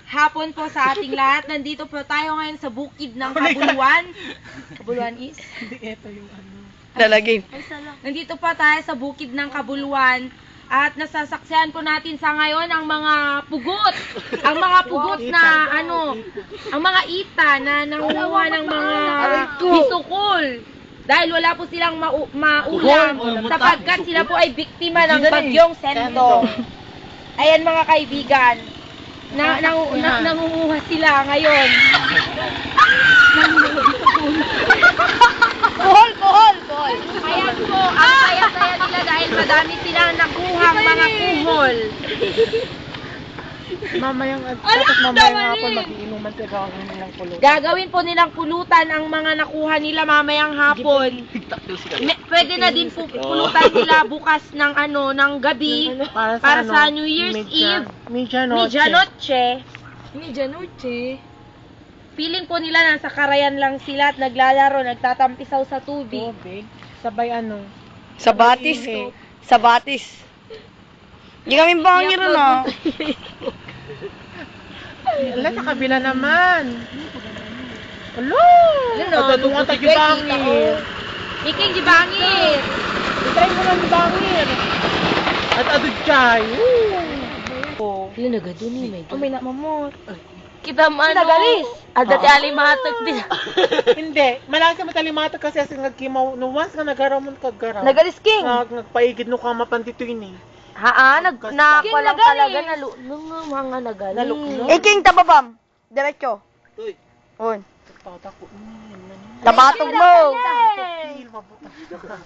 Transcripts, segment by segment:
hapon po sa ating lahat. Nandito po tayo ngayon sa bukid ng Kabuluan. Kabuluan is? Hindi, ito yung ano. Lalagay. Nandito po tayo sa bukid ng Kabuluan. At nasasaksihan po natin sa ngayon ang mga pugot. Ang mga pugot na ang mga ita na nanguha ng mga bisukol. Dahil wala po silang maulam sapagkat sila po ay biktima ng bagyong Sento. Ayan mga kaibigan, nangunguha sila ngayon. Kuhol. Ayan po, ang saya-saya nila dahil madami silang nakuhang mga kuhol. Mamayang hapon mag-iinuman sila gagawin nilang pulutan. Gagawin po nilang pulutan ang mga nakuha nila mamayang hapon. Pwede na din po pulutan nila bukas ng ng gabi para sa New Year's Eve. Medianoche. Piling po nila nasa karayan lang sila at naglalaro, nagtatampisaw sa tubig. Sabay Sa batis. Sa batis. Hindi kami bangir na. Ala, sa kabila naman. Alo! Nagdadungan tayo bangir. Iking gibangir. Itry mo lang bangir. At adudjay. Ilan na gado ni may May namamot. kita nagalis. Dati alimatag din. Hindi. Malaki matalimatag kasi as nagkimaw. No, once nga nagaramon kagara. Nagalis king. Nagpaigid no ka mapandito yun eh. Nakakuha lang talaga mga nagalis. Iking tababam. Diretso. On. Tabatog mo.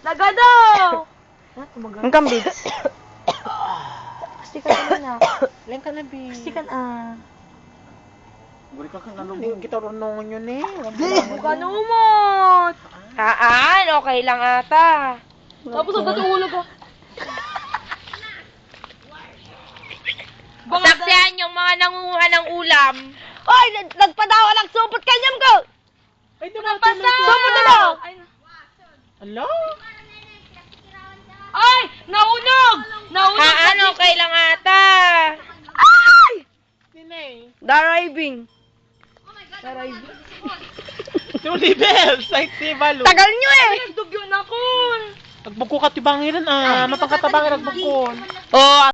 Nagado! Ang kambits. Stikan na. Lang ka na, B. Stikan Hindi kita runongan yun eh. Kanumot! Okay lang ata. Tapos ang natulog ka. Saksihan yung mga nangunguha ng ulam. Oy, nagpadawa ng supot kanyam ko. Ay, diba? Supot na daw. Hello? Ay! Naunog! Okay lang ata. Ay! Sinay. Driving. Tulibel! Site si Balo. Tagal nyo eh. Nagdugyon ako. Agbuko ka tibangiran mapangkatabangir agbuko. Oh,